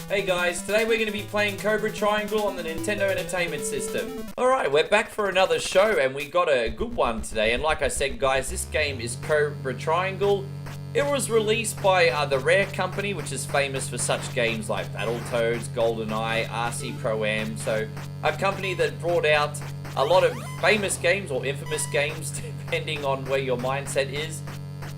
Hey guys, today we're going to be playing Cobra Triangle on the Nintendo Entertainment System. Alright, we're back for another show and we got a good one today. And like I said guys, this game is Cobra Triangle. It was released by the Rare Company, which is famous for such games like Battletoads, GoldenEye, RC Pro-Am. So a company that brought out a lot of famous games or infamous games depending on where your mindset is.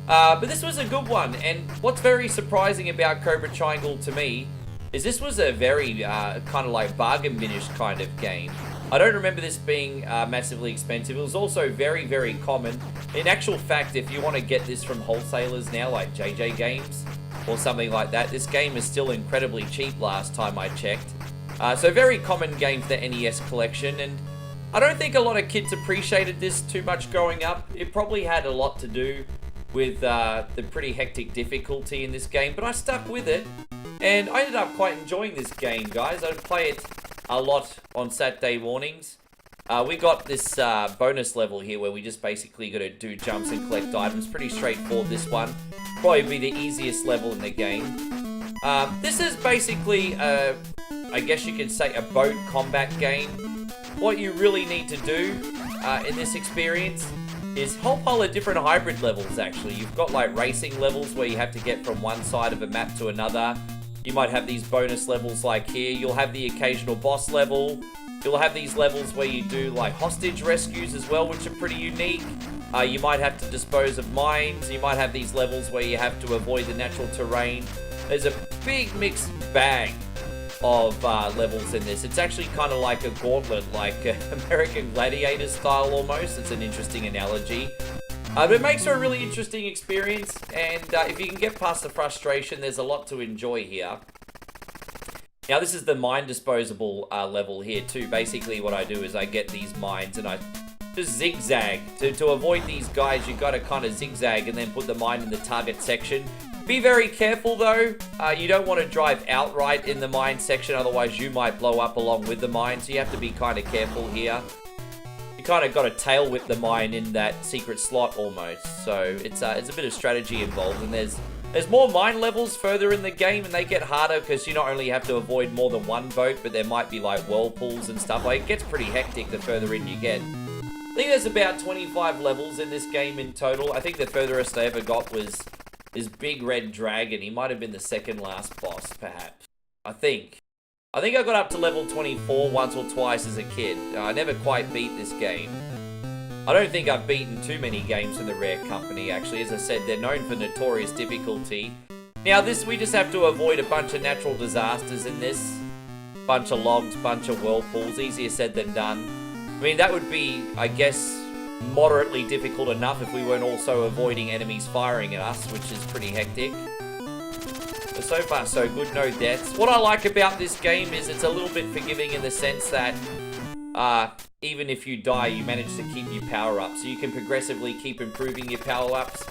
But this was a good one, and what's very surprising about Cobra Triangle to me is this was a very kind of like bargain binish kind of game. I don't remember this being massively expensive. It was also very, very common. In actual fact, if you want to get this from wholesalers now, like JJ Games or something like that, this game is still incredibly cheap last time I checked. So very common game for the NES collection, and I don't think a lot of kids appreciated this too much growing up. It probably had a lot to do with the pretty hectic difficulty in this game, but I stuck with it. And I ended up quite enjoying this game, guys. I'd play it a lot on Saturday mornings. We got this bonus level here where we just basically got to do jumps and collect items. Pretty straightforward, this one. Probably be the easiest level in the game. This is basically, I guess you could say, a boat combat game. What you really need to do in this experience is a whole pile of different hybrid levels, actually. You've got like racing levels where you have to get from one side of a map to another. You might have these bonus levels like here. You'll have the occasional boss level. You'll have these levels where you do like hostage rescues as well, which are pretty unique. You might have to dispose of mines. You might have these levels where you have to avoid the natural terrain. There's a big mixed bag of levels in this. It's actually kind of like a gauntlet, like American Gladiator style almost. It's an interesting analogy. But it makes for a really interesting experience, and if you can get past the frustration, there's a lot to enjoy here. Now, this is the mine disposable level here too. Basically, what I do is I get these mines and I just zigzag. To avoid these guys, you've got to kind of zigzag and then put the mine in the target section. Be very careful though. You don't want to drive outright in the mine section, otherwise you might blow up along with the mine, so you have to be kind of careful here. You kind of got to tail whip the mine in that secret slot almost, so it's a bit of strategy involved. And there's more mine levels further in the game, and they get harder because you not only have to avoid more than one boat, but there might be like whirlpools and stuff. Like, it gets pretty hectic the further in you get. I think there's about 25 levels in this game in total. I think the furthest I ever got was this big red dragon. He might have been the second last boss, perhaps. I think I got up to level 24 once or twice as a kid. I never quite beat this game. I don't think I've beaten too many games from the Rare Company, actually. As I said, they're known for notorious difficulty. Now, we just have to avoid a bunch of natural disasters in this. Bunch of logs, bunch of whirlpools. Easier said than done. I mean, that would be, I guess, moderately difficult enough if we weren't also avoiding enemies firing at us, which is pretty hectic. But so far so good, no deaths. What I like about this game is it's a little bit forgiving in the sense that even if you die, you manage to keep your power-ups. So you can progressively keep improving your power-ups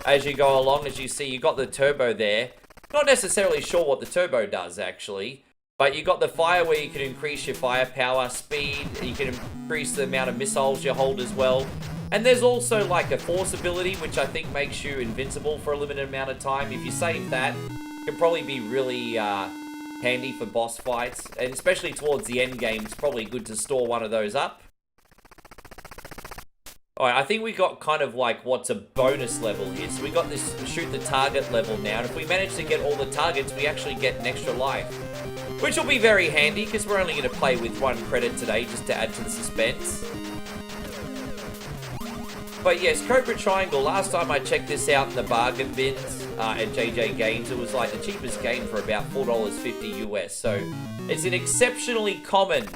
as you go along. As you see, you got the turbo there. Not necessarily sure what the turbo does, actually. But you got the fire where you can increase your firepower, speed, you can increase the amount of missiles you hold as well. And there's also like a force ability, which I think makes you invincible for a limited amount of time. If you save that, it can probably be really handy for boss fights. And especially towards the end game, it's probably good to store one of those up. Alright, I think we got kind of like what's a bonus level here. So we got this shoot the target level now. And if we manage to get all the targets, we actually get an extra life. Which will be very handy, because we're only going to play with 1 credit today, just to add to the suspense. But yes, Cobra Triangle, last time I checked this out in the bargain bins at JJ Games, it was like the cheapest game for about $4.50 US. So it's an exceptionally common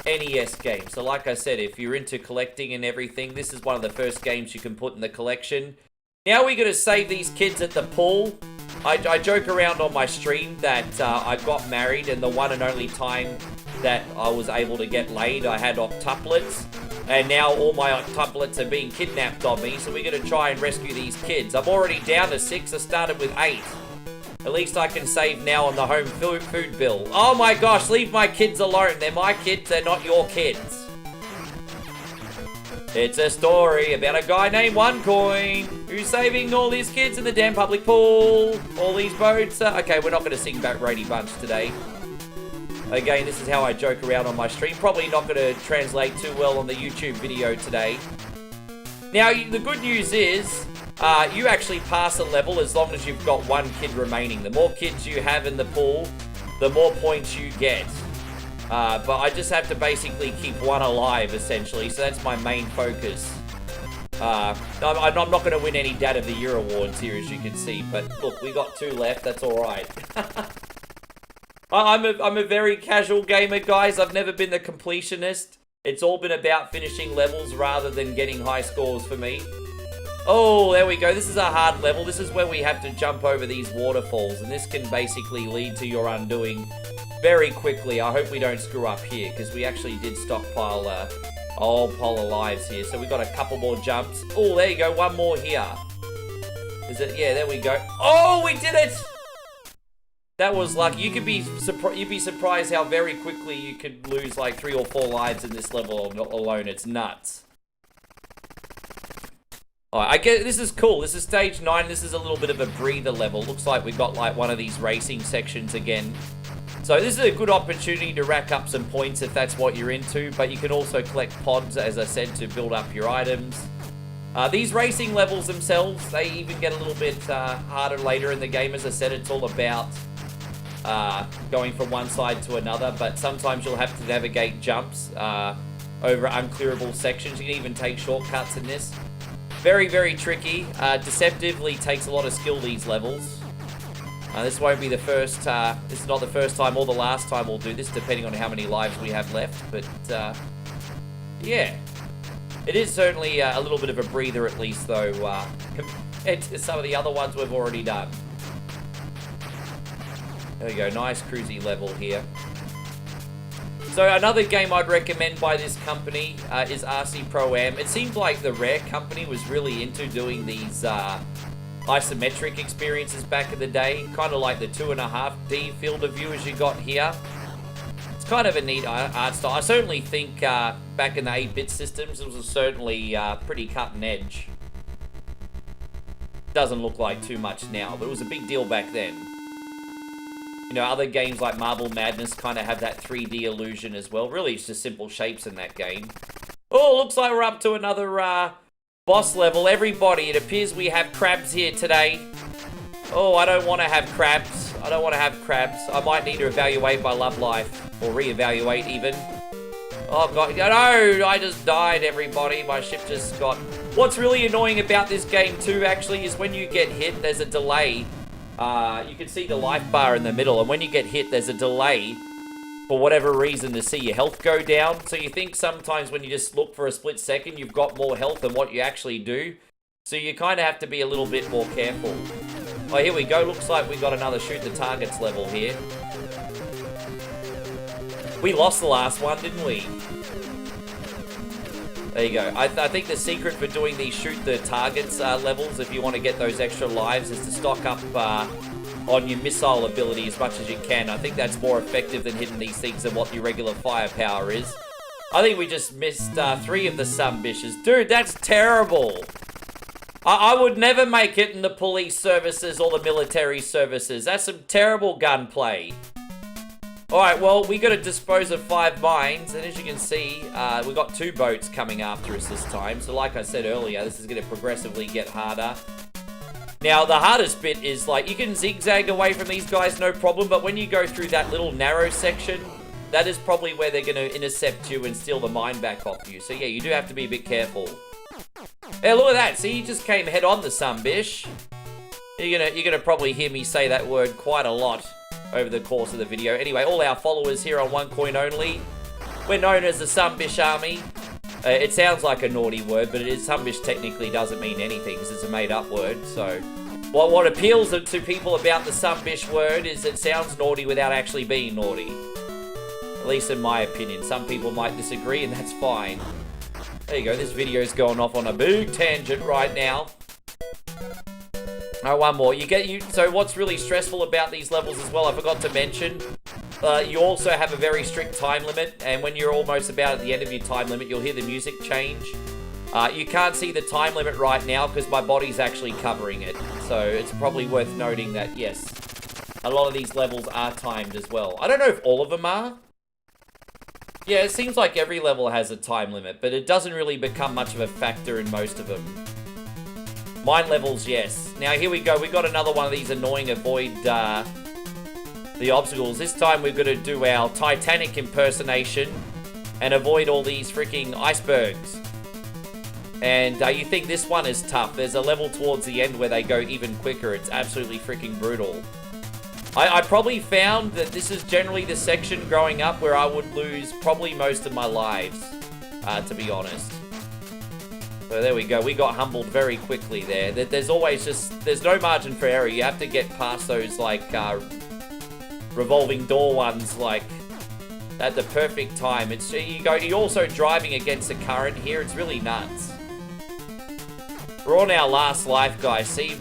NES game. So like I said, if you're into collecting and everything, this is one of the first games you can put in the collection. Now we're going to save these kids at the pool. I joke around on my stream that I got married, and the one and only time that I was able to get laid, I had octuplets. And now all my octuplets are being kidnapped on me, so we're going to try and rescue these kids. I'm already down to 6. I started with 8. At least I can save now on the home food bill. Oh my gosh, leave my kids alone. They're my kids, they're not your kids. It's a story about a guy named OneCoin who Who's saving all these kids in the damn public pool? All these boats? Okay, we're not going to sing about Brady Bunch today. Again, this is how I joke around on my stream. Probably not going to translate too well on the YouTube video today. Now, the good news is, you actually pass a level as long as you've got one kid remaining. The more kids you have in the pool, the more points you get. But I just have to basically keep one alive, essentially. So that's my main focus. I'm not going to win any Dad of the Year awards here, as you can see. But look, we got 2 left. That's all right. I'm a very casual gamer, guys. I've never been the completionist. It's all been about finishing levels rather than getting high scores for me. Oh, there we go. This is a hard level. This is where we have to jump over these waterfalls, and this can basically lead to your undoing very quickly. I hope we don't screw up here, because we actually did stockpile a whole pile of lives here. So we got a couple more jumps. Oh, there you go. One more here. Is it? Yeah, there we go. Oh, we did it! That was lucky. You'd be surprised how very quickly you could lose like 3 or 4 lives in this level alone. It's nuts. Alright, I get this is cool. This is stage 9. This is a little bit of a breather level. Looks like we got like one of these racing sections again. So this is a good opportunity to rack up some points if that's what you're into. But you can also collect pods, as I said, to build up your items. These racing levels themselves, they even get a little bit harder later in the game. As I said, it's all about going from one side to another, but sometimes you'll have to navigate jumps over unclearable sections. You can even take shortcuts in this. Very, very tricky. Deceptively takes a lot of skill, these levels. This won't be the first, this is not the first time or the last time we'll do this, depending on how many lives we have left, but yeah. It is certainly a little bit of a breather at least, though, compared to some of the other ones we've already done. There we go, nice cruisy level here. So another game I'd recommend by this company is RC Pro-Am. It seemed like the Rare company was really into doing these isometric experiences back in the day, kind of like the 2.5D field of view as you got here. It's kind of a neat art style. I certainly think back in the 8-bit systems, it was certainly pretty cutting edge. Doesn't look like too much now, but it was a big deal back then. You know, other games like Marble Madness kind of have that 3D illusion as well. Really, it's just simple shapes in that game. Oh, looks like we're up to another boss level. Everybody, it appears we have crabs here today. Oh, I don't want to have crabs. I don't want to have crabs. I might need to evaluate my love life. Or re-evaluate, even. Oh, God. No, I just died, everybody. My ship just got... What's really annoying about this game, too, actually, is when you get hit, there's a delay. You can see the life bar in the middle, and when you get hit, there's a delay for whatever reason to see your health go down. So you think sometimes when you just look for a split second, you've got more health than what you actually do. So you kind of have to be a little bit more careful. Oh, here we go. Looks like we got another shoot the targets level here. We lost the last one, didn't we? There you go. I think the secret for doing these shoot the targets levels, if you want to get those extra lives, is to stock up on your missile ability as much as you can. I think that's more effective than hitting these things than what your regular firepower is. I think we just missed 3 of the sumbishes. Dude, that's terrible. I would never make it in the police services or the military services. That's some terrible gunplay. Alright, well, we got to dispose of 5 mines, and as you can see, we got 2 boats coming after us this time. So like I said earlier, this is going to progressively get harder. Now, the hardest bit is, like, you can zigzag away from these guys, no problem, but when you go through that little narrow section, that is probably where they're going to intercept you and steal the mine back off you. So yeah, you do have to be a bit careful. Hey, look at that. See, you just came head on the sunbish. You're gonna probably hear me say that word quite a lot over the course of the video. Anyway, all our followers here on One Coin Only, we're known as the Sunbish Army. It sounds like a naughty word, but it is. Sunbish technically doesn't mean anything because it's a made-up word. So, what appeals to people about the Sunbish word is it sounds naughty without actually being naughty. At least in my opinion. Some people might disagree, and that's fine. There you go. This video's going off on a big tangent right now. Oh, one more. So what's really stressful about these levels as well, I forgot to mention, you also have a very strict time limit, and when you're almost about at the end of your time limit, you'll hear the music change. You can't see the time limit right now because my body's actually covering it. So it's probably worth noting that, yes, a lot of these levels are timed as well. I don't know if all of them are. Yeah, it seems like every level has a time limit, but it doesn't really become much of a factor in most of them. Mine levels, yes. Now, here we go. We got another one of these annoying avoid the obstacles. This time we're going to do our Titanic impersonation and avoid all these freaking icebergs. And you think this one is tough. There's a level towards the end where they go even quicker. It's absolutely freaking brutal. I probably found that this is generally the section growing up where I would lose probably most of my lives, to be honest. So there we go. We got humbled very quickly there. There's always just, there's no margin for error. You have to get past those, like, revolving door ones, like, at the perfect time. It's, you're also driving against the current here. It's really nuts. We're on our last life, guys. See,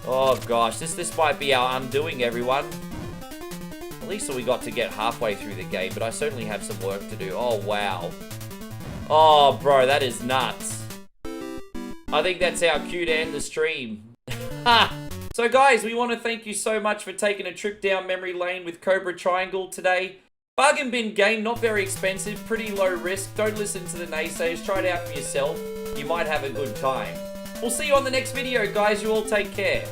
oh gosh, this might be our undoing, everyone. At least we got to get halfway through the game, but I certainly have some work to do. Oh, wow. Oh, bro, that is nuts. I think that's our cue to end the stream. Ha! So, guys, we want to thank you so much for taking a trip down memory lane with Cobra Triangle today. Bargain bin game, not very expensive, pretty low risk. Don't listen to the naysayers. Try it out for yourself. You might have a good time. We'll see you on the next video, guys. You all take care.